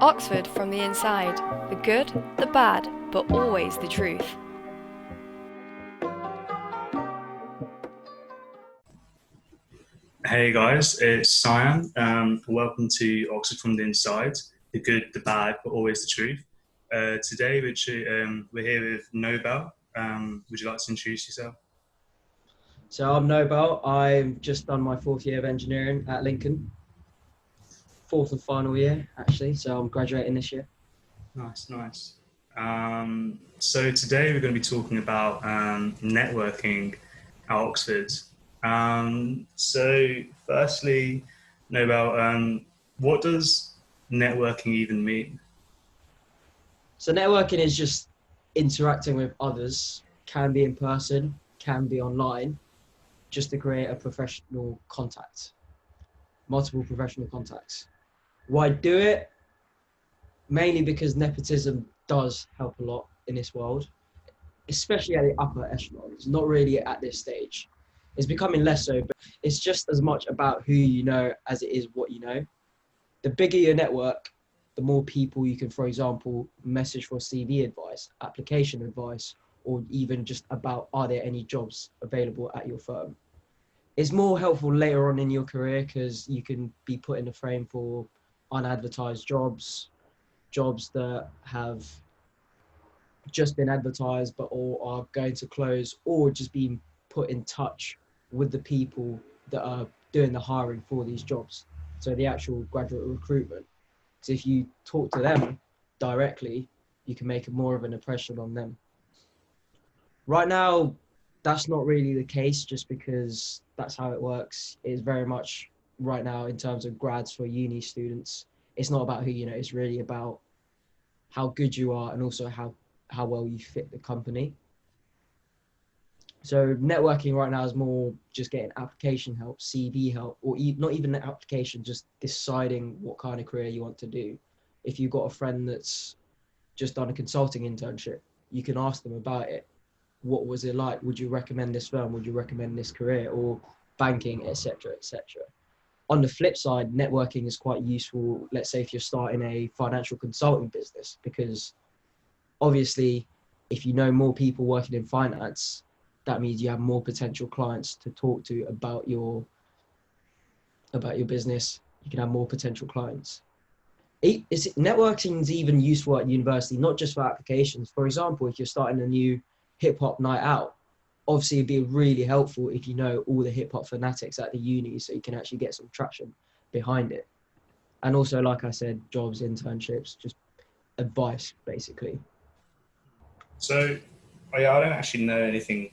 Oxford from the inside. The good, the bad, but always the truth. Hey guys, it's Cyan. Welcome to Oxford from the Inside, the good, the bad, but always the truth. Today we're here with Nobel. Would you like to introduce yourself? So I'm Nobel. I've just done my fourth year of engineering at Lincoln. Fourth and final year, actually. So I'm graduating this year. Nice, nice. So today we're going to be talking about networking at Oxford. So firstly, Nobel, what does networking even mean? So networking is just interacting with others, can be in person, can be online, just to create a professional contact, multiple professional contacts. Why do it? Mainly because nepotism does help a lot in this world, especially at the upper echelons, not really at this stage. It's becoming less so, but it's just as much about who you know as it is what you know. The bigger your network, the more people you can, for example, message for CV advice, application advice, or even just about are there any jobs available at your firm. It's more helpful later on in your career because you can be put in a frame for unadvertised jobs, jobs that have just been advertised but all are going to close, or just being put in touch with the people that are doing the hiring for these jobs. So the actual graduate recruitment. So if you talk to them directly, you can make more of an impression on them. Right now, that's not really the case just because that's how it works. It's very much right now in terms of grads for uni students. It's not about who you know, it's really about how good you are and also how well you fit the company. So networking right now is more just getting application help, CV help, or not even the application, just deciding what kind of career you want to do. If you've got a friend that's just done a consulting internship, you can ask them about it. What was it like? Would you recommend this firm? Would you recommend this career or banking, etc., etc.? On the flip side, networking is quite useful. Let's say if you're starting a financial consulting business, because obviously, if you know more people working in finance, that means you have more potential clients to talk to about your business. You can have more potential clients. Networking is even useful at university, not just for applications. For example, if you're starting a new hip hop night out, obviously it'd be really helpful if you know all the hip hop fanatics at the uni, so you can actually get some traction behind it. And also, like I said, jobs, internships, just advice, basically. So, I don't actually know anything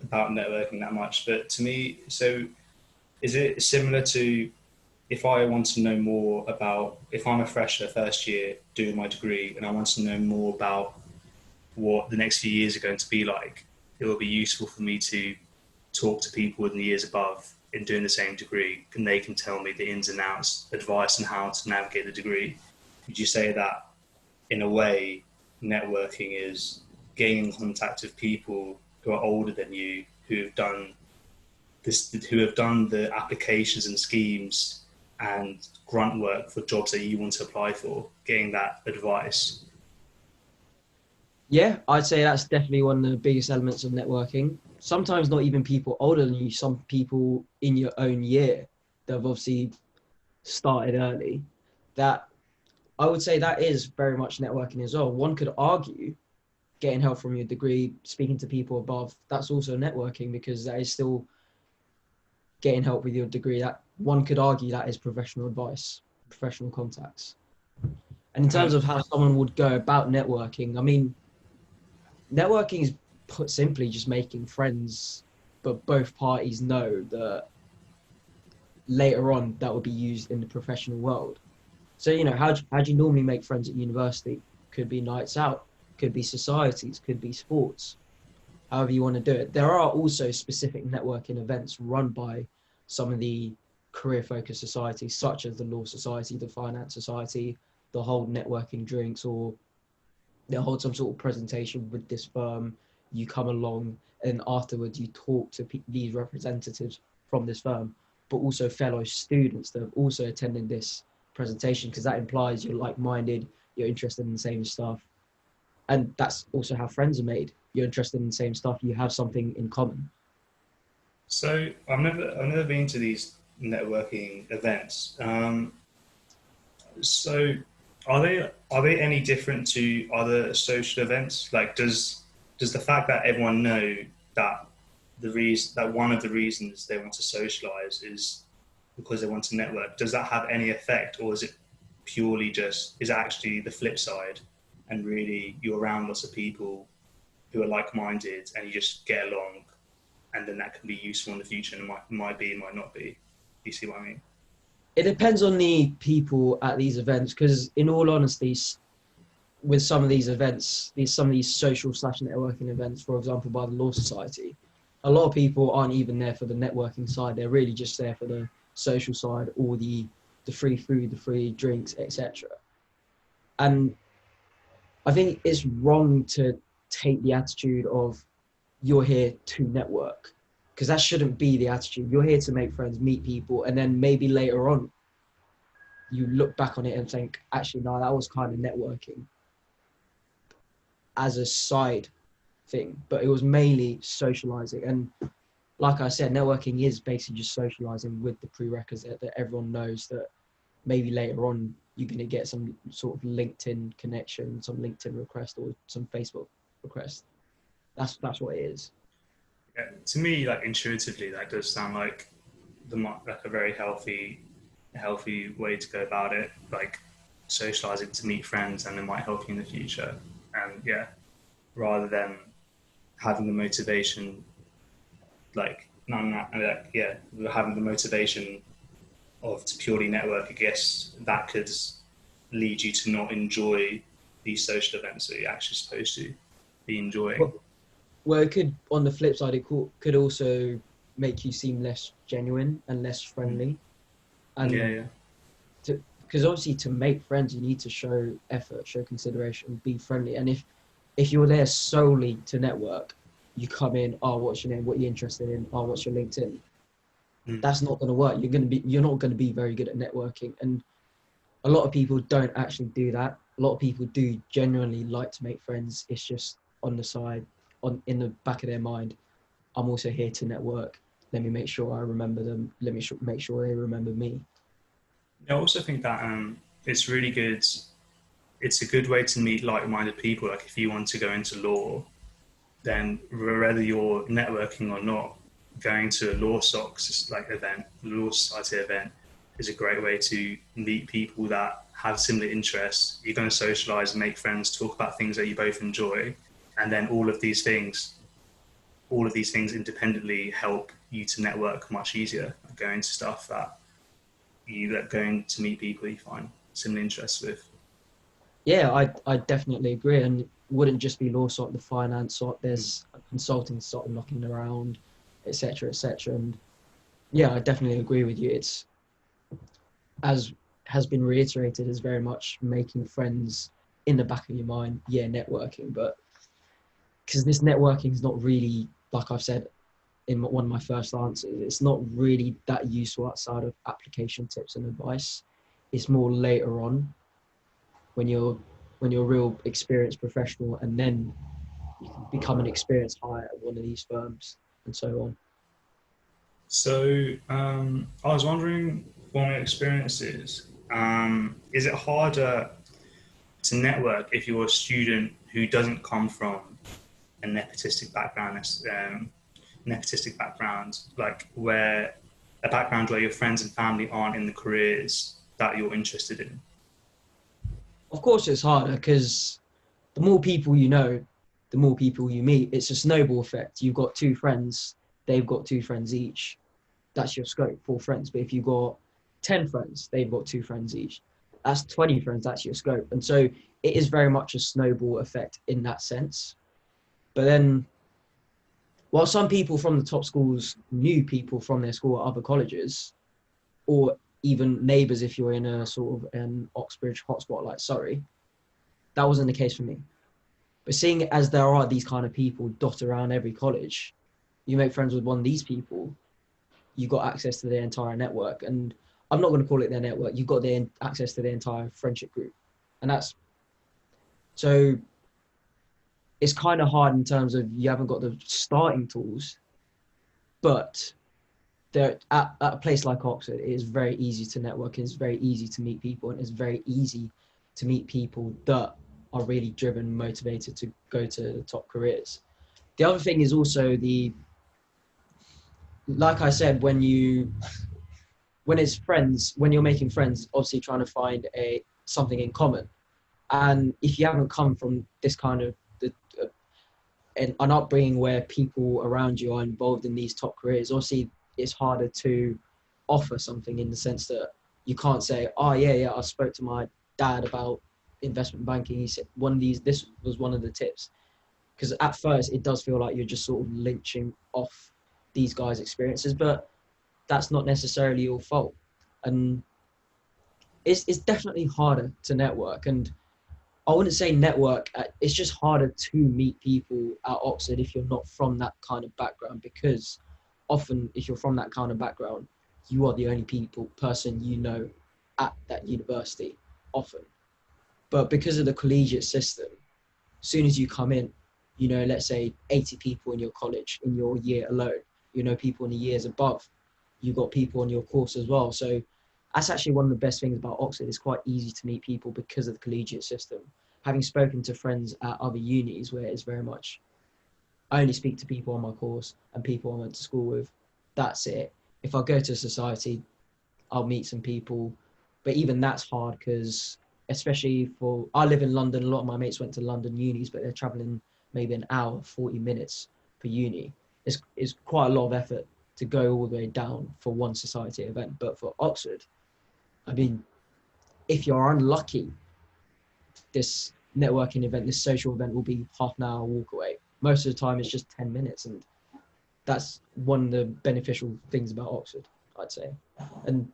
about networking that much, but to me, so is it similar to if I want to know more about if I'm a fresher first year doing my degree and I want to know more about what the next few years are going to be like, it will be useful for me to talk to people in the years above in doing the same degree, and they can tell me the ins and outs, advice on how to navigate the degree. Would you say that in a way, networking is getting in contact with people who are older than you, who have done the applications and schemes and grunt work for jobs that you want to apply for, getting that advice? Yeah, I'd say that's definitely one of the biggest elements of networking. Sometimes not even people older than you, some people in your own year that have obviously started early. That I would say that is very much networking as well. One could argue getting help from your degree, speaking to people above, that's also networking because that is still getting help with your degree. That one could argue that is professional advice, professional contacts. And in terms Um, of how someone would go about networking, I mean, networking is put simply just making friends, but both parties know that later on that will be used in the professional world. So, how do you normally make friends at university? Could be nights out, could be societies, could be sports, however you want to do it. There are also specific networking events run by some of the career focused societies, such as the Law Society, the Finance Society. They'll hold networking drinks or they'll hold some sort of presentation with this firm. You come along and afterwards you talk to these representatives from this firm, but also fellow students that have also attended this presentation, because that implies you're like-minded, you're interested in the same stuff. And that's also how friends are made. You're interested in the same stuff, you have something in common. So I've never been to these networking events. So are they any different to other social events? Like, does the fact that everyone know that one of the reasons they want to socialize is because they want to network, does that have any effect, or is it purely just, is it actually the flip side, and really you're around lots of people who are like-minded and you just get along, and then that can be useful in the future, and it might be, it might not be. Do you see what I mean? It depends on the people at these events, because in all honesty, with some of these events, some of these social / networking events, for example, by the Law Society, a lot of people aren't even there for the networking side. They're really just there for the social side, or the free food, the free drinks, etc. And I think it's wrong to take the attitude of you're here to network, because that shouldn't be the attitude. You're here to make friends, meet people, and then maybe later on you look back on it and think, actually, no, that was kind of networking as a side thing, but it was mainly socializing. And like I said, networking is basically just socializing with the prerequisite that everyone knows that maybe later on you're going to get some sort of LinkedIn connection, some LinkedIn request, or some Facebook request. That's what it is. Yeah, to me, like intuitively, that does sound like a very healthy way to go about it. Like socializing to meet friends, and it might help you in the future. And yeah, rather than having the motivation, like yeah, having the motivation of to purely network, I guess that could lead you to not enjoy these social events that you're actually supposed to be enjoying. Well, it could, on the flip side, it could also make you seem less genuine and less friendly. And Yeah. because obviously to make friends, you need to show effort, show consideration, be friendly. And if you're there solely to network, you come in, oh, what's your name? What are you interested in? Oh, what's your LinkedIn? That's not going to work. You're not going to be very good at networking. And a lot of people don't actually do that. A lot of people do genuinely like to make friends. It's just on the side, in the back of their mind, I'm also here to network. Let me make sure I remember them. Let me make sure they remember me. I also think that it's really good. It's a good way to meet like-minded people. Like if you want to go into law, then whether you're networking or not, going to a law society event, is a great way to meet people that have similar interests. You're going to socialize, make friends, talk about things that you both enjoy, and then all of these things independently help you to network much easier. Going to stuff that going to meet people you find similar interests with. Yeah, I definitely agree. And it wouldn't just be law sort, the finance sort. There's a consulting sort of knocking around, etc., etc. And yeah, I definitely agree with you. It's, as has been reiterated, is very much making friends in the back of your mind. Yeah, networking, but because this networking is not really, like I've said in one of my first answers, it's not really that useful outside of application tips and advice. It's more later on when you're a real experienced professional, and then you can become an experienced hire at one of these firms and so on. So I was wondering, from your experiences, is it harder to network if you're a student who doesn't come from a nepotistic background, like where a background where your friends and family aren't in the careers that you're interested in? Of course it's harder, because the more people you know, the more people you meet. It's a snowball effect. You've got two friends, they've got two friends each. That's your scope, 4 friends. But if you've got 10 friends, they've got 2 friends each. That's 20 friends, that's your scope. And so it is very much a snowball effect in that sense. But then, while some people from the top schools knew people from their school at other colleges, or even neighbours if you're in a sort of an Oxbridge hotspot like Surrey, that wasn't the case for me. But seeing as there are these kind of people dot around every college, you make friends with one of these people, you got access to their entire network. And I'm not going to call it their network. You've got their access to their entire friendship group, and that's so. It's kind of hard in terms of you haven't got the starting tools, but there at a place like Oxford, it is very easy to network. It's very easy to meet people, and it's very easy to meet people that are really driven, motivated to go to the top careers. The other thing is also like I said, when it's friends, when you're making friends, obviously trying to find something in common. And if you haven't come from this kind of an upbringing where people around you are involved in these top careers, obviously it's harder to offer something in the sense that you can't say, oh yeah, I spoke to my dad about investment banking. He said this was one of the tips. Because at first it does feel like you're just sort of lynching off these guys' experiences, but that's not necessarily your fault. And it's definitely harder to network. And I wouldn't say network, it's just harder to meet people at Oxford if you're not from that kind of background, because often if you're from that kind of background, you are the only person you know at that university, often. But because of the collegiate system, as soon as you come in, you know, let's say 80 people in your college, in your year alone, you know, people in the years above, you've got people on your course as well. So that's actually one of the best things about Oxford. It's quite easy to meet people because of the collegiate system. Having spoken to friends at other unis where it's very much, I only speak to people on my course and people I went to school with. That's it. If I go to society, I'll meet some people. But even that's hard because especially I live in London. A lot of my mates went to London unis, but they're traveling maybe an hour, 40 minutes for uni. It's quite a lot of effort to go all the way down for one society event. But for Oxford, I mean, if you're unlucky, this networking event, this social event will be half an hour walk away. Most of the time it's just 10 minutes. And that's one of the beneficial things about Oxford, I'd say. And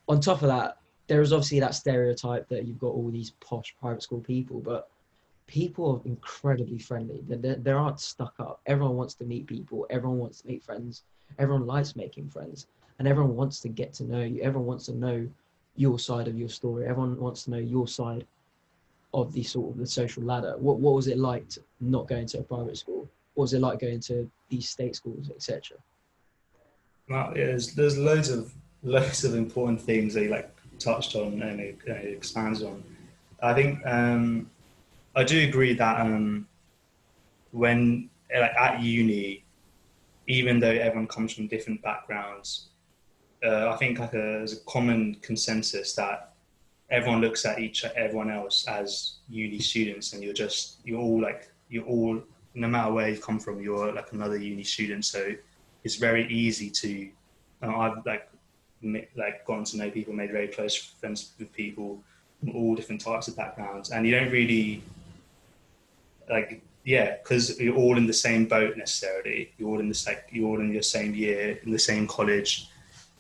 on top of that, there is obviously that stereotype that you've got all these posh private school people, but people are incredibly friendly. They aren't stuck up. Everyone wants to meet people. Everyone wants to make friends. Everyone likes making friends. And everyone wants to get to know you. Everyone wants to know your side of your story. Everyone wants to know your side of the sort of the social ladder. What was it like not going to a private school? What was it like going to these state schools, etc.? Well, yeah, there's loads of important things that you like touched on and it expands on. I think I do agree that when like at uni, even though everyone comes from different backgrounds, I think like there's a common consensus that everyone looks at everyone else as uni students, and you're all no matter where you come from, you're like another uni student. So it's very easy to I've gotten to know people, made very close friends with people from all different types of backgrounds, and you don't really because you're all in the same boat necessarily. You're all in your same year in the same college.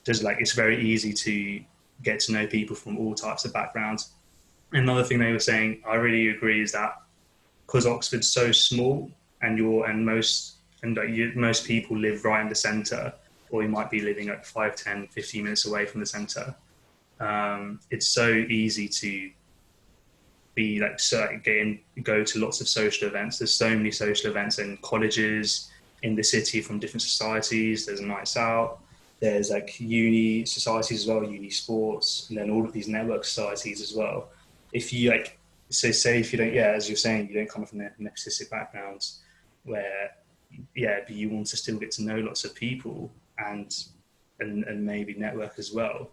It's very easy to get to know people from all types of backgrounds. Another thing they were saying, I really agree, is that because Oxford's so small and most people live right in the centre, or you might be living like 5, 10, 15 minutes away from the centre. It's so easy to be go to lots of social events. There's so many social events in colleges, in the city, from different societies. There's nights out. There's like uni societies as well, uni sports, and then all of these network societies as well. If you say if you don't, as you're saying, you don't come from nepotistic backgrounds where, but you want to still get to know lots of people and maybe network as well.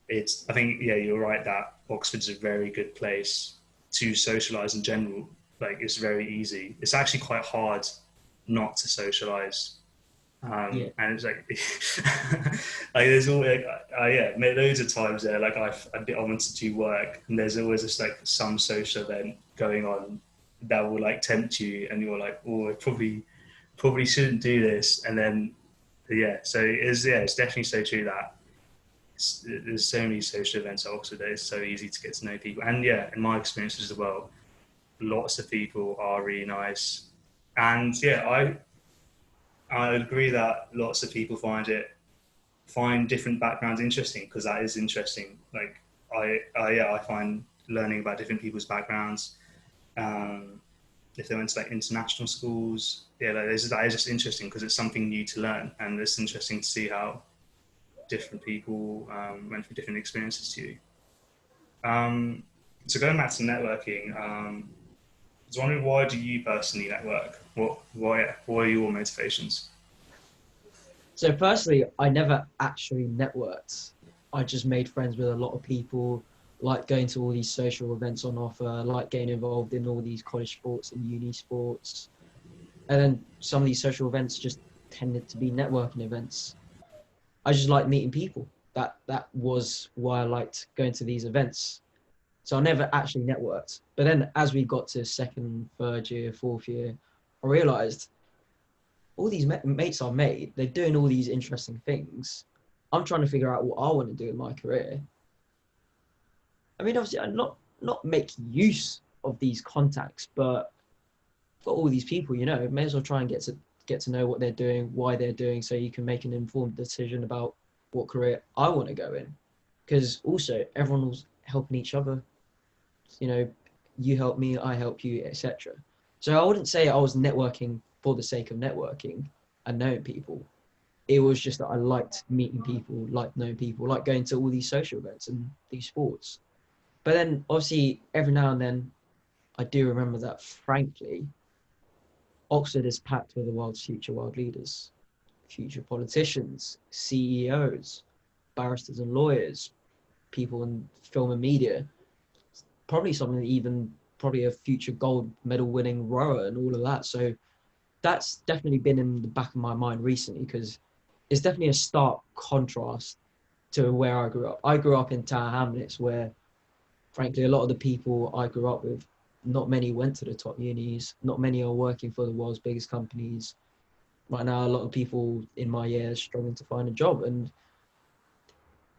I think, you're right that Oxford's a very good place to socialise in general. Like, it's very easy. It's actually quite hard not to socialise. And it's there's always loads of times there I wanted to do work, and there's always just some social event going on that will tempt you, and you're like, oh, I probably shouldn't do this, and then so it's definitely so true that there's so many social events at Oxford that it's so easy to get to know people. And in my experiences as well, lots of people are really nice, and I agree that lots of people find it find different backgrounds interesting, because that is interesting. Like I find learning about different people's backgrounds, if they went to like international schools, that is just interesting because it's something new to learn, and it's interesting to see how different people went through different experiences to you. So going back to networking, I was wondering, why do you personally network? What are your motivations? So firstly, I never actually networked. I just made friends with a lot of people, like going to all these social events on offer, like getting involved in all these college sports and uni sports. And then some of these social events just tended to be networking events. I just like meeting people. That was why I liked going to these events. So I never actually networked. But then as we got to second, third year, fourth year, I realized all these mates I made, they're doing all these interesting things. I'm trying to figure out what I want to do in my career. I mean, obviously, I'm not make use of these contacts, but for all these people, may as well try and get to know what they're doing, why they're doing, so you can make an informed decision about what career I want to go in. Because also, everyone was helping each other. You know, you help me, I help you, etc. So I wouldn't say I was networking for the sake of networking and knowing people. It was just that I liked meeting people, liked knowing people, like going to all these social events and these sports. But then obviously every now and then I do remember that, frankly, Oxford is packed with the world's future world leaders, future politicians, CEOs, barristers and lawyers, people in film and media, probably someone even probably a future gold medal winning rower and all of that. So that's definitely been in the back of my mind recently, because it's definitely a stark contrast to where I grew up. I grew up in Tower Hamlets, where frankly a lot of the people I grew up with, not many went to the top unis, not many are working for the world's biggest companies. Right now a lot of people in my year are struggling to find a job, and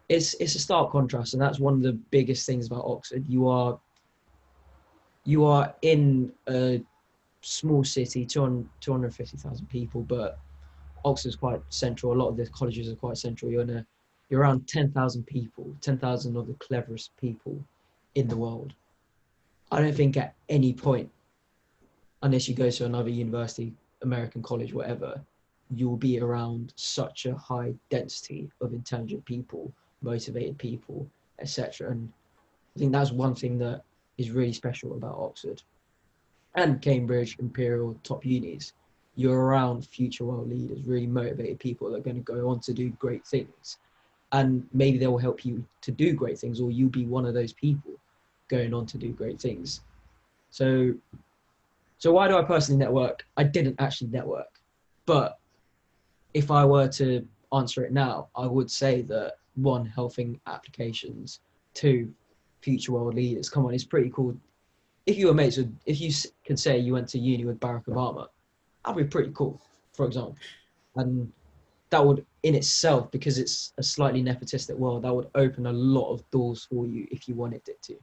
it's a stark contrast. And that's one of the biggest things about Oxford. You are in a small city, 250,000 people, but Oxford's quite central. A lot of the colleges are quite central. You're around 10,000 people, 10,000 of the cleverest people in the world. I don't think at any point, unless you go to another university, American college, whatever, you'll be around such a high density of intelligent people, motivated people, etc. And I think that's one thing that is really special about Oxford and Cambridge, Imperial, top unis. You're around future world leaders, really motivated people that are going to go on to do great things. And maybe they will help you to do great things, or you'll be one of those people going on to do great things. So why do I personally network? I didn't actually network. But if I were to answer it now, I would say that one, helping applications, two, future world leaders. Come on, it's pretty cool. If you were mates with, if you could say you went to uni with Barack Obama, that'd be pretty cool, for example. And that would in itself, because it's a slightly nepotistic world, that would open a lot of doors for you if you wanted it to.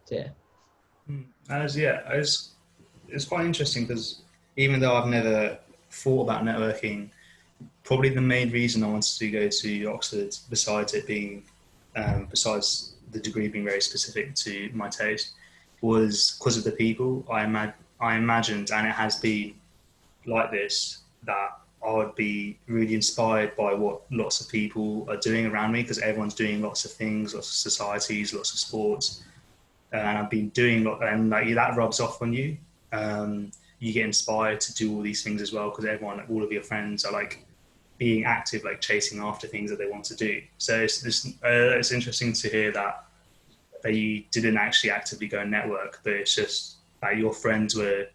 So, yeah. It's quite interesting because even though I've never thought about networking, probably the main reason I wanted to go to Oxford, besides it being, besides the degree being very specific to my taste, was because of the people. I imagined, and it has been like this, that I would be really inspired by what lots of people are doing around me, because everyone's doing lots of things, lots of societies, lots of sports, and I've been doing a lot, and like that rubs off on you. You get inspired to do all these things as well, because everyone, all of your friends are like being active, like chasing after things that they want to do. So it's interesting to hear that you didn't actually actively go and network, but it's just that your friends were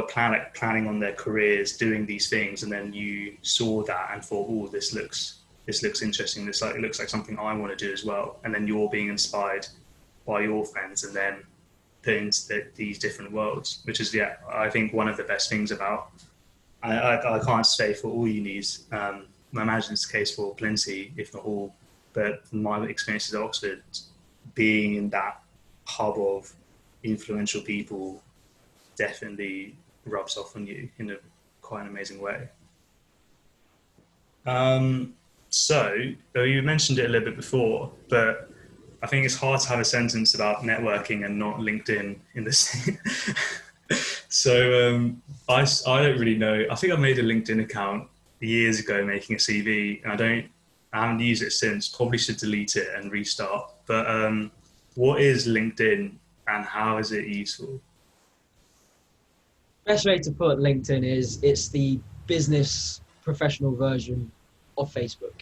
planning on their careers, doing these things, and then you saw that and thought, oh, this looks interesting. It looks like something I want to do as well. And then you're being inspired by your friends, and then put into these different worlds, which is, I think one of the best things about. I can't say for all unis. I imagine it's the case for plenty, if not all. But from my experiences at Oxford, being in that hub of influential people definitely rubs off on you in a quite an amazing way. So, you mentioned it a little bit before, but I think it's hard to have a sentence about networking and not LinkedIn in the same. So I don't really know. I think I made a LinkedIn account years ago making a CV, and I haven't used it since. Probably should delete it and restart. But what is LinkedIn and how is it useful? Best way to put LinkedIn is it's the business professional version of Facebook.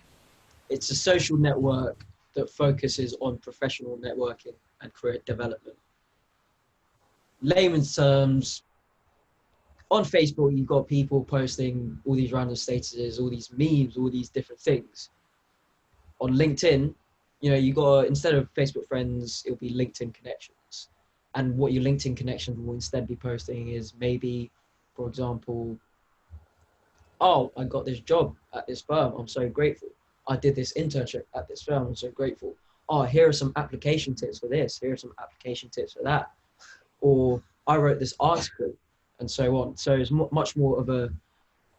It's a social network that focuses on professional networking and career development. Layman's terms, on Facebook, you've got people posting all these random statuses, all these memes, all these different things. On LinkedIn, you got, instead of Facebook friends, it'll be LinkedIn connections. And what your LinkedIn connections will instead be posting is maybe, for example, oh, I got this job at this firm, I'm so grateful. I did this internship at this firm, I'm so grateful. Oh, here are some application tips for this, here are some application tips for that. Or I wrote this article, and so on. So it's much more of a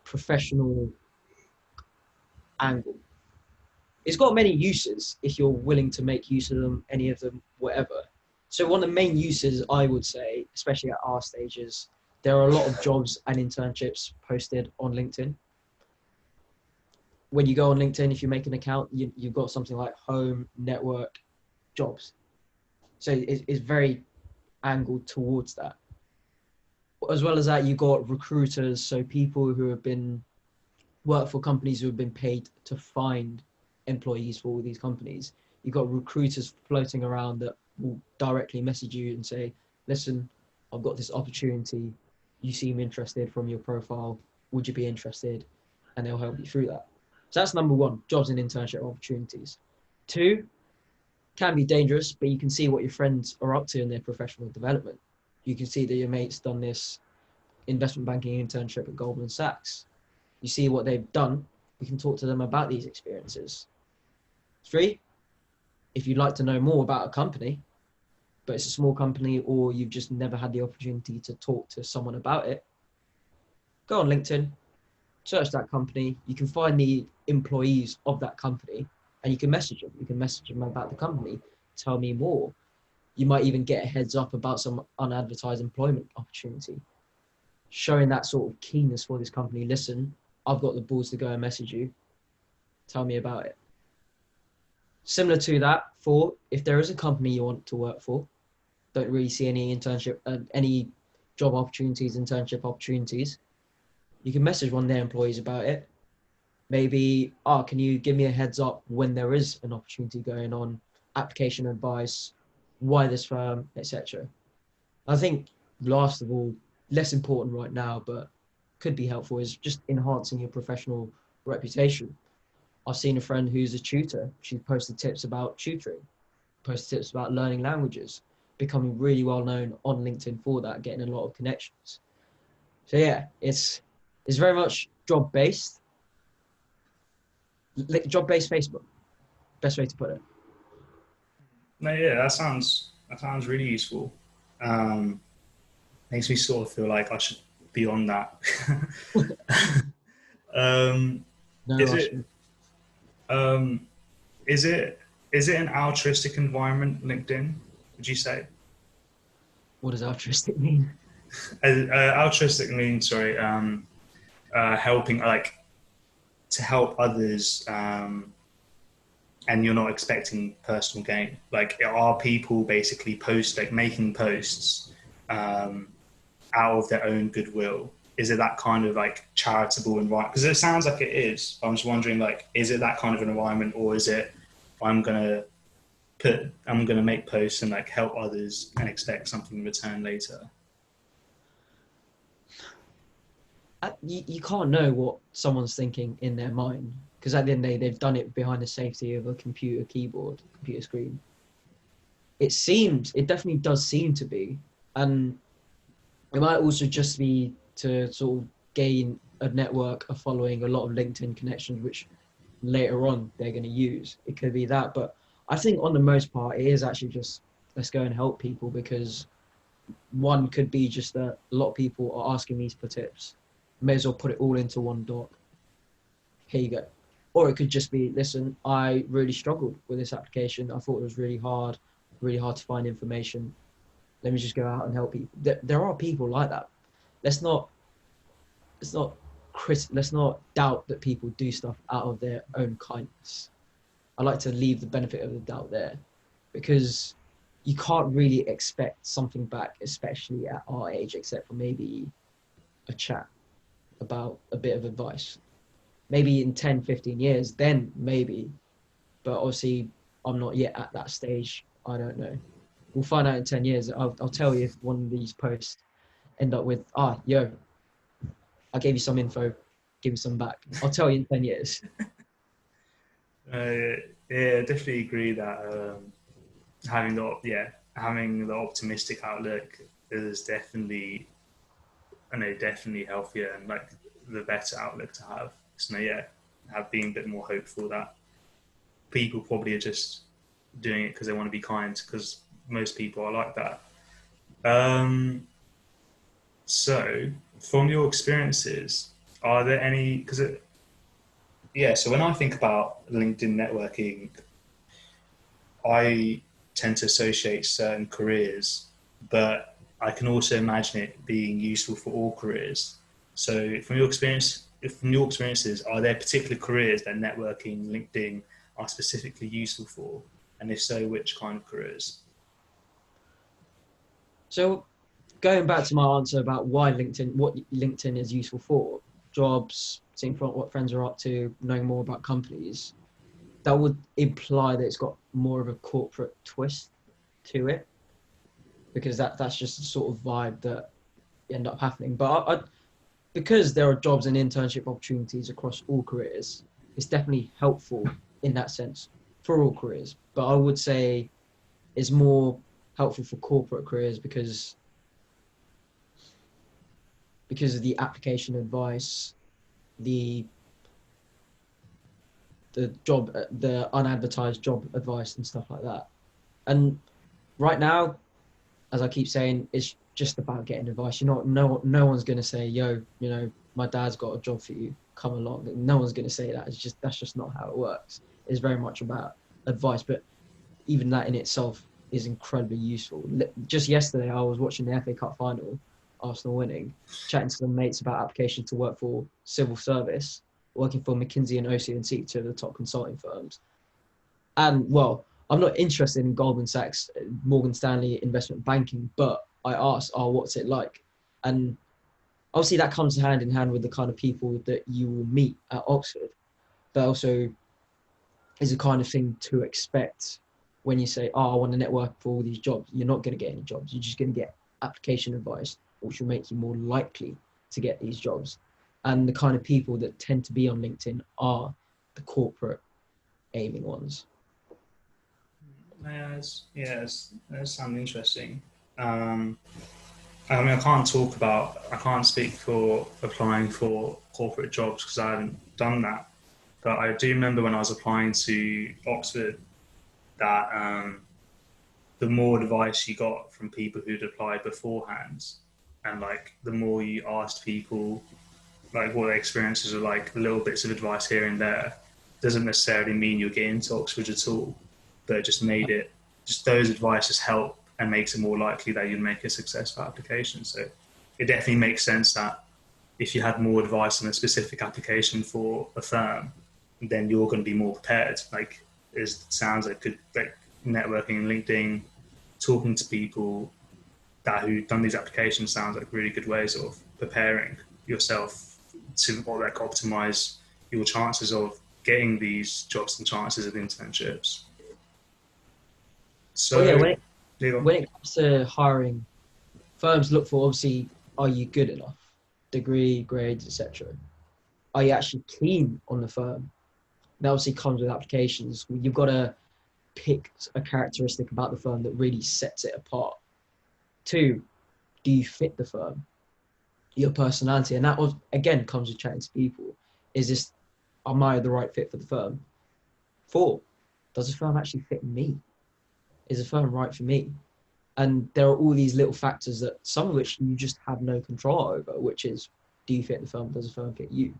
professional angle. It's got many uses if you're willing to make use of them, any of them, whatever. So one of the main uses, I would say, especially at our stages, there are a lot of jobs and internships posted on LinkedIn. When you go on LinkedIn, if you make an account, you've got something like home, network, jobs. So it's very angled towards that. As well as that, you've got recruiters, so people who have been work for companies who have been paid to find employees for all these companies. You've got recruiters floating around that will directly message you and say, listen, I've got this opportunity. You seem interested from your profile. Would you be interested? And they'll help you through that. So that's number one, jobs and internship opportunities. Two, can be dangerous, but you can see what your friends are up to in their professional development. You can see that your mate's done this investment banking internship at Goldman Sachs. You see what they've done. You can talk to them about these experiences. Three, if you'd like to know more about a company, but it's a small company or you've just never had the opportunity to talk to someone about it, go on LinkedIn, search that company. You can find the employees of that company and you can message them. You can message them about the company, tell me more. You might even get a heads up about some unadvertised employment opportunity, showing that sort of keenness for this company. Listen, I've got the balls to go and message you. Tell me about it. Similar to that, for if there is a company you want to work for, don't really see any internship, any job opportunities, internship opportunities, you can message one of their employees about it. Maybe, can you give me a heads up when there is an opportunity going on, application advice, why this firm, etc. I think last of all, less important right now, but could be helpful, is just enhancing your professional reputation. I've seen a friend who's a tutor. She posted tips about tutoring, posted tips about learning languages, becoming really well known on LinkedIn for that, getting a lot of connections. So yeah, it's very much job-based. Job-based Facebook, best way to put it. No, yeah, that sounds really useful. Makes me sort of feel like I should be on that. No is rush. it um, is it an altruistic environment, LinkedIn? Would you say? What does altruistic mean? Altruistic means, sorry, helping, like to help others, and you're not expecting personal gain. Like, are people basically making posts out of their own goodwill? Is it that kind of like charitable environment? Because it sounds like it is. I'm just wondering, like, is it that kind of an environment, or is it I'm gonna make posts and like help others and expect something in return later? You can't know what someone's thinking in their mind, because at the end of the day, they've done it behind the safety of a computer keyboard, computer screen. It definitely does seem to be. And it might also just be to sort of gain a network, a following, a lot of LinkedIn connections, which later on they're going to use. It could be that. But I think on the most part, it is actually just, let's go and help people, because one could be just that a lot of people are asking these for tips. May as well put it all into one doc. Here you go. Or it could just be, listen, I really struggled with this application. I thought it was really hard to find information. Let me just go out and help people. There are people like that. Let's not let's not doubt that people do stuff out of their own kindness. I like to leave the benefit of the doubt there, because you can't really expect something back, especially at our age, except for maybe a chat about a bit of advice. Maybe in 10, 15 years, then maybe. But obviously, I'm not yet at that stage. I don't know. We'll find out in 10 years. I'll tell you if one of these posts end up with, yo, I gave you some info, give me some back. I'll tell you in 10 years. Yeah, I definitely agree that having the optimistic outlook is definitely, definitely healthier and like the better outlook to have. So have being a bit more hopeful that people probably are just doing it because they want to be kind, because most people are like that. So from your experiences, are there any, so when I think about LinkedIn networking, I tend to associate certain careers, but I can also imagine it being useful for all careers. So from your experiences, are there particular careers that networking, LinkedIn are specifically useful for? And if so, which kind of careers? So going back to my answer about what LinkedIn is useful for, jobs, seeing what friends are up to, knowing more about companies, that would imply that it's got more of a corporate twist to it, because that's just the sort of vibe that end up happening. But because there are jobs and internship opportunities across all careers, it's definitely helpful in that sense for all careers. But I would say it's more helpful for corporate careers because of the application advice, the unadvertised job advice and stuff like that. And right now, as I keep saying, it's just about getting advice. No one's going to say, yo, my dad's got a job for you, come along. No one's going to say that. That's just not how it works. It's very much about advice, but even that in itself is incredibly useful. Just yesterday, I was watching the FA Cup final, Arsenal winning, chatting to some mates about application to work for civil service, working for McKinsey and OC&C, two of the top consulting firms. And well, I'm not interested in Goldman Sachs, Morgan Stanley investment banking, but I asked, what's it like? And obviously that comes hand in hand with the kind of people that you will meet at Oxford, but also is the kind of thing to expect when you say, I want to network for all these jobs. You're not going to get any jobs. You're just going to get application advice, which will make you more likely to get these jobs. And the kind of people that tend to be on LinkedIn are the corporate aiming ones. Yes, that sounds interesting. I can't speak for applying for corporate jobs because I haven't done that. But I do remember when I was applying to Oxford that the more advice you got from people who'd applied beforehand, and like the more you asked people like what their experiences are like, little bits of advice here and there, doesn't necessarily mean you'll get into Oxford at all, but it just those advices help and makes it more likely that you'd make a successful application. So it definitely makes sense that if you had more advice on a specific application for a firm, then you're going to be more prepared. Like it sounds like good, like networking and LinkedIn, talking to people who've done these applications sounds like really good ways of preparing yourself to optimize your chances of getting these jobs and chances of internships. So when it comes to hiring, firms look for, obviously, are you good enough? Degree, grades, etc. Are you actually keen on the firm? That obviously comes with applications. You've got to pick a characteristic about the firm that really sets it apart. 2, do you fit the firm? Your personality, and that again comes with chatting to people. Am I the right fit for the firm? 4, does the firm actually fit me? Is the firm right for me? And there are all these little factors that some of which you just have no control over, which is, do you fit the firm? Does the firm fit you?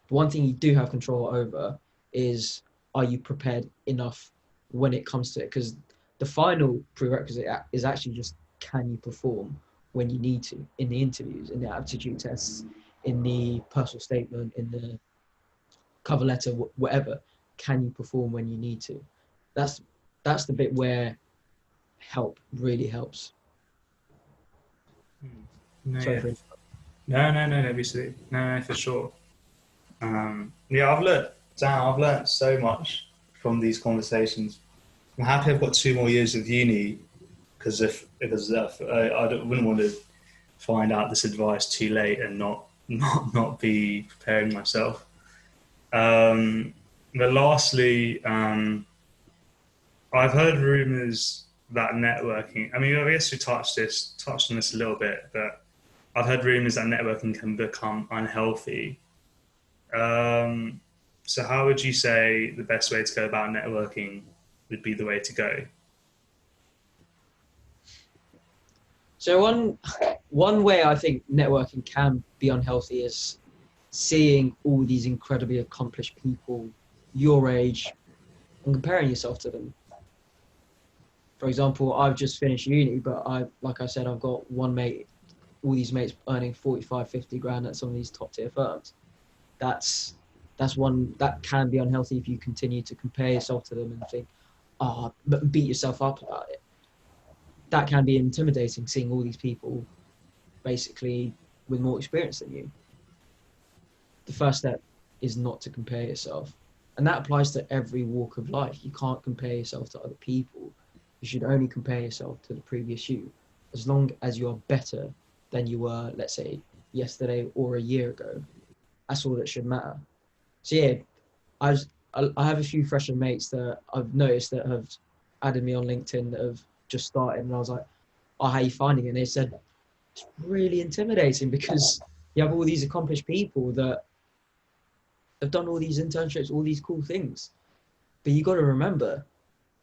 The one thing you do have control over is, are you prepared enough when it comes to it? Because the final prerequisite is actually just, can you perform when you need to, in the interviews, in the aptitude tests, in the personal statement, in the cover letter, whatever. Can you perform when you need to? That's the bit where help really helps. No, Sorry yeah. for No, obviously. No, for sure. Yeah, I've learned so much from these conversations. I'm happy I've got 2 more years of uni because wouldn't want to find out this advice too late and not be preparing myself. But lastly, I've heard rumours that networking. I mean, I guess we touched on this a little bit, but I've heard rumours that networking can become unhealthy. Um, so, how would you say the best way to go about networking would be the way to go? So one way I think networking can be unhealthy is seeing all these incredibly accomplished people your age and comparing yourself to them. For example, I've just finished uni, but like I said, I've got one mate, all these mates earning 45, 50 grand at some of these top tier firms. That's one that can be unhealthy if you continue to compare yourself to them and think, but beat yourself up about it. That can be intimidating, seeing all these people basically with more experience than you. The first step is not to compare yourself. And that applies to every walk of life. You can't compare yourself to other people. You should only compare yourself to the previous you. As long as you're better than you were, let's say, yesterday or a year ago, that's all that should matter. So yeah, I have a few fresher mates that I've noticed that have added me on LinkedIn that have just started, and I was like, "Oh, how are you finding it?" And they said it's really intimidating because you have all these accomplished people that have done all these internships, all these cool things, but you got to remember,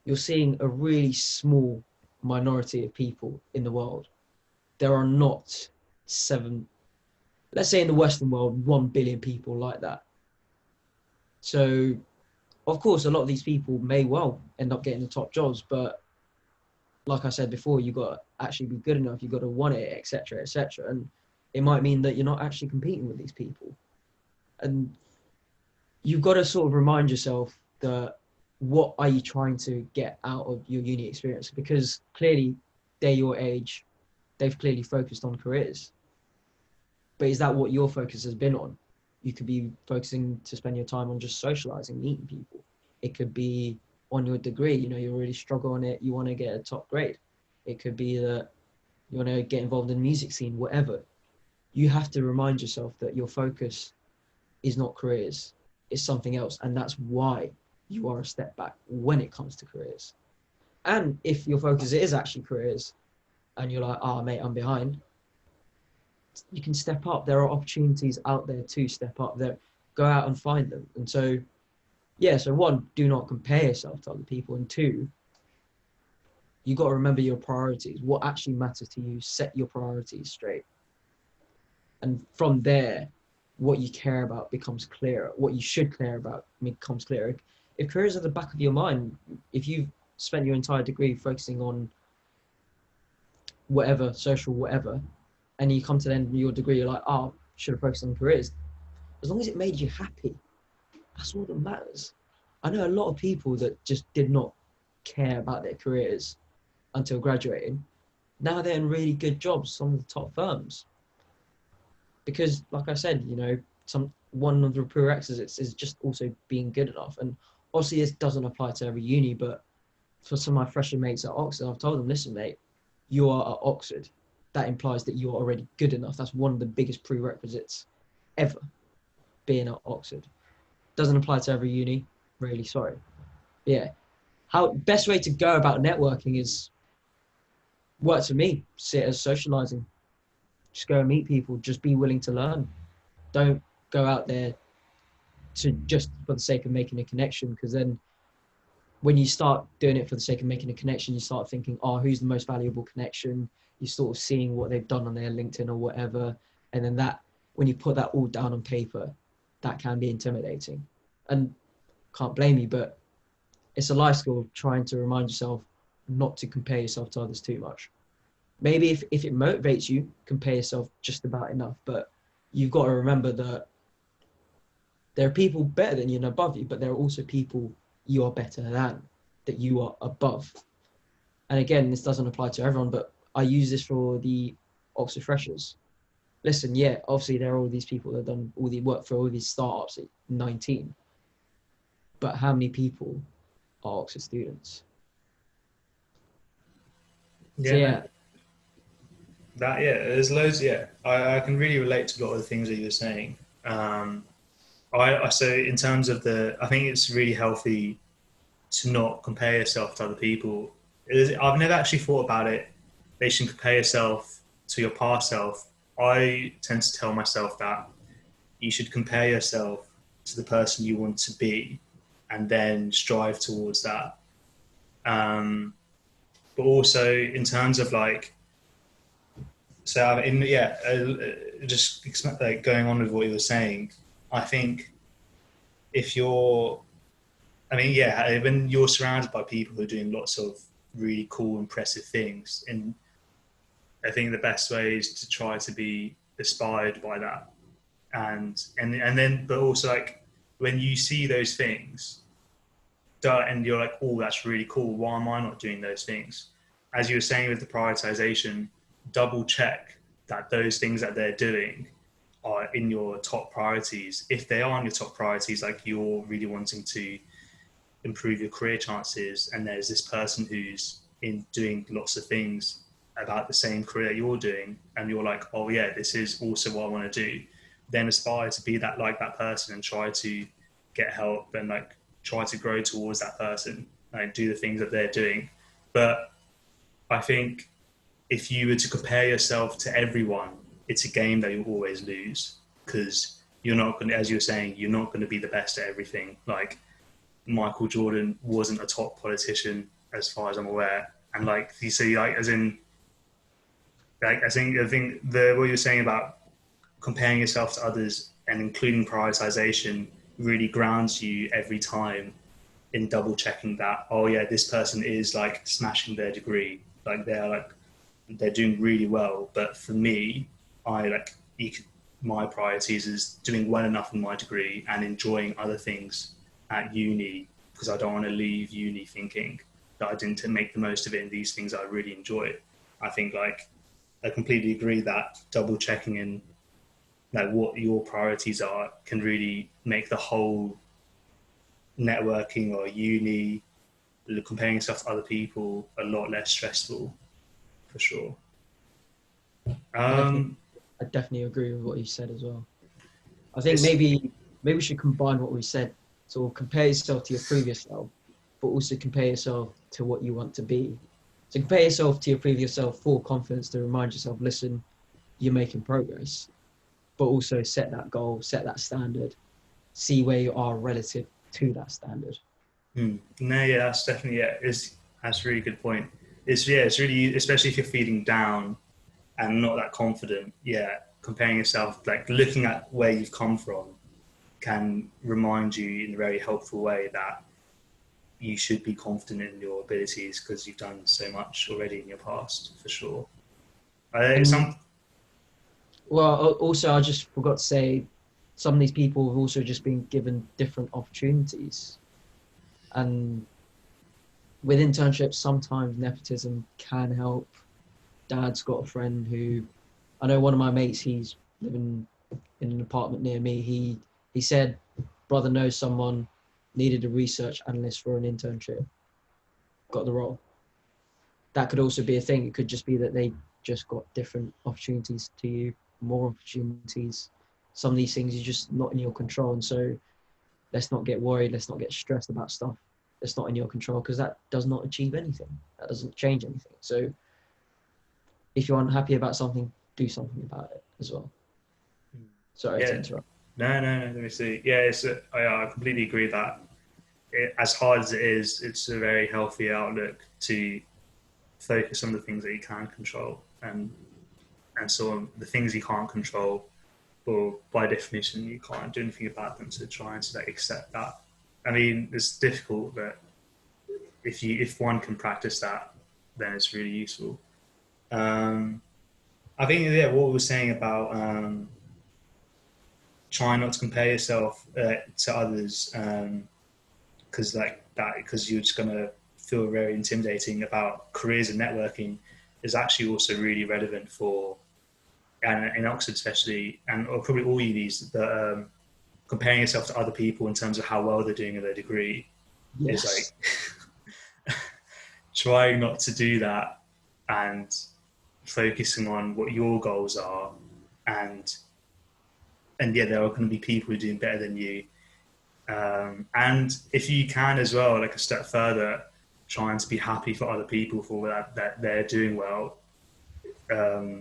you're seeing a really small minority of people in the world. There are not let's say in the Western world, 1 billion people like that. So, of course, a lot of these people may well end up getting the top jobs, but like I said before, you got to actually be good enough, you got to want it, etc., etc. And it might mean that you're not actually competing with these people. And you've got to sort of remind yourself that what are you trying to get out of your uni experience? Because clearly they're your age, they've clearly focused on careers. But is that what your focus has been on? You could be focusing to spend your time on just socializing, meeting people. It could be on your degree, you really struggle on it, you want to get a top grade. It could be that you want to get involved in the music scene, whatever. You have to remind yourself that your focus is not careers, it's something else. And that's why you are a step back when it comes to careers. And if your focus is actually careers and you're like, mate, I'm behind, you can step up. There are opportunities out there to step up there. Go out and find them. And so, yeah, so one, do not compare yourself to other people. And two, you got to remember your priorities. What actually matters to you, set your priorities straight. And from there, what you care about becomes clearer. What you should care about becomes clearer. If careers are the back of your mind, if you've spent your entire degree focusing on whatever, social, whatever, and you come to the end of your degree, you're like, should have focused on careers. As long as it made you happy, that's all that matters. I know a lot of people that just did not care about their careers until graduating. Now they're in really good jobs, some of the top firms. Because, like I said, one of the prerequisites is just also being good enough. And obviously this doesn't apply to every uni, but for some of my freshman mates at Oxford, I've told them, listen, mate, you are at Oxford. That implies that you are already good enough. That's one of the biggest prerequisites ever, being at Oxford. Doesn't apply to every uni, really sorry. Yeah. Best way to go about networking is, works for me, see it as socializing. Just go and meet people, just be willing to learn. Don't go out there to just for the sake of making a connection, because then when you start doing it for the sake of making a connection, you start thinking, who's the most valuable connection? You're sort of seeing what they've done on their LinkedIn or whatever. And then when you put that all down on paper, that can be intimidating. And can't blame you, but it's a life skill trying to remind yourself not to compare yourself to others too much. Maybe if it motivates you, compare yourself just about enough, but you've got to remember that there are people better than you and above you, but there are also people you are better than, that you are above. And again, this doesn't apply to everyone, but I use this for the Oxford Freshers. Listen, yeah, obviously there are all these people that have done all the work for all these startups at 19, but how many people are Oxford students? So Yeah, yeah, there's loads. Yeah, I can really relate to a lot of the things that you were saying. I so in terms of I think it's really healthy to not compare yourself to other people. I've never actually thought about it. They should compare yourself to your past self. I tend to tell myself that you should compare yourself to the person you want to be, and then strive towards that. But also in terms of like, so in just like going on with what you were saying, I think if you're, I mean, yeah, when you're surrounded by people who are doing lots of really cool, impressive things, and I think the best way is to try to be inspired by that, and then, but also like when you see those things, and you're like, oh, that's really cool. Why am I not doing those things? As you were saying with the prioritization, double check that those things that they're doing are in your top priorities. If they are in your top priorities, like you're really wanting to improve your career chances, and there's this person who's in doing lots of things about the same career you're doing, and you're like, oh yeah, this is also what I want to do, then aspire to be that, like that person, and try to get help and like try to grow towards that person, like do the things that they're doing. But I think if you were to compare yourself to everyone, it's a game that you'll always lose, because you're not going to, as you're saying, you're not going to be the best at everything. Like Michael Jordan wasn't a top politician as far as I'm aware. And like you see, like as in, like I think what you're saying about comparing yourself to others and including prioritization really grounds you every time in double checking that, oh yeah, this person is like smashing their degree, like they're doing really well. But for me, I like my priorities is doing well enough in my degree and enjoying other things at uni, because I don't want to leave uni thinking that I didn't make the most of it in these things I really enjoy. I think like I completely agree that double checking in like what your priorities are can really make the whole networking or uni, comparing yourself to other people, a lot less stressful, for sure. I definitely, Um, I definitely agree with what you said as well. I think it's, maybe we should combine what we said. So compare yourself to your previous self, but also compare yourself to what you want to be. So compare yourself to your previous self for confidence, to remind yourself, listen, you're making progress, but also set that goal, set that standard, see where you are relative to that standard. no, yeah, that's definitely, yeah, that's a really good point. It's really, especially if you're feeling down and not that confident, yeah, comparing yourself, like looking at where you've come from can remind you in a very helpful way that you should be confident in your abilities because you've done so much already in your past, for sure. And Some, well, also I just forgot to say, some of these people have also just been given different opportunities. And with internships, sometimes nepotism can help. Dad's got a friend who, I know one of my mates, he's living in an apartment near me. He said, brother knows someone, needed a research analyst for an internship, got the role. That could also be a thing. It could just be that they just got different opportunities to you, more opportunities. Some of these things are just not in your control. And so let's not get worried. Let's not get stressed about stuff that's not in your control, because that does not achieve anything. That doesn't change anything. So if you're unhappy about something, do something about it as well. Sorry to yeah, interrupt. no, let me see. Yeah, I completely agree that as hard as it is, it's a very healthy outlook to focus on the things that you can control, and so on the things you can't control, or by definition you can't do anything about them. So try and like accept that I mean, it's difficult, but if one can practice that, then it's really useful. I think what we were saying about trying not to compare yourself to others, because you're just gonna feel very intimidating about careers and networking, is actually also really relevant for, and in Oxford especially, and or probably all unis, but comparing yourself to other people in terms of how well they're doing in their degree Yes. is like trying not to do that and focusing on what your goals are, and yeah, there are going to be people who are doing better than you, and if you can as well, like a step further, trying to be happy for other people for that they're doing well,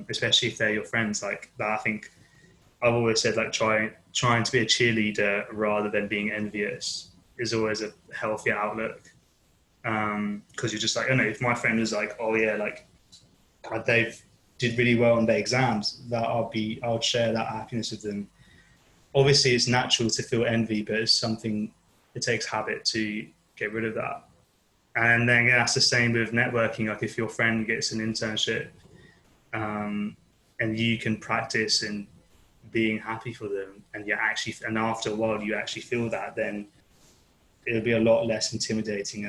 especially if they're your friends. Like that, I think I've always said, like trying to be a cheerleader rather than being envious is always a healthy outlook. Because you're just like, I know, if my friend is like, oh yeah, like they've did really well on their exams, that I'll share that happiness with them. Obviously, it's natural to feel envy, but it's something, it takes habit to get rid of that. And then that's the same with networking. Like if your friend gets an internship, and you can practice and being happy for them, and and after a while you actually feel that, then it'll be a lot less intimidating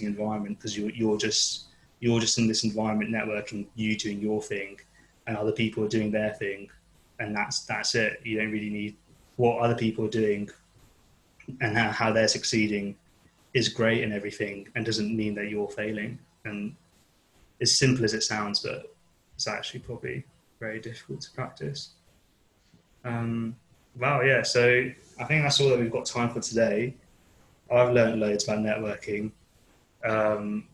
environment, because you're just in this environment networking, you doing your thing, and other people are doing their thing, and that's it. You don't really need what other people are doing, and how they're succeeding is great and everything, and doesn't mean that you're failing. And as simple as it sounds, but it's actually probably very difficult to practice. Wow, yeah. So I think that's all that we've got time for today. I've learned loads about networking.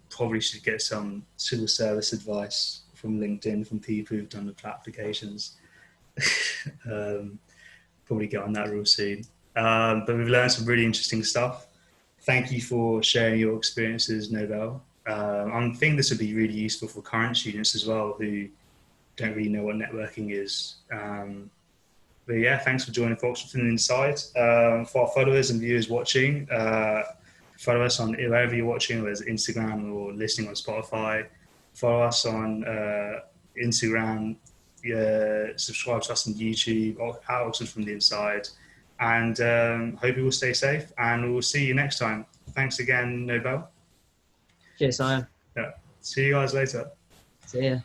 Probably should get some civil service advice from LinkedIn from people who've done the applications. Probably get on that real soon. But we've learned some really interesting stuff. Thank you for sharing your experiences, Nobel. I think this would be really useful for current students as well, who don't really know what networking is. But yeah, thanks for joining Oxford from the Inside. For our followers and viewers watching, follow us on wherever you're watching, whether it's Instagram or listening on Spotify. Follow us on Instagram, subscribe to us on YouTube, at Oxford from the Inside. And hope you will stay safe, and we'll see you next time. Thanks again, Nobel. Cheers, Simon. Yeah. See you guys later. See ya.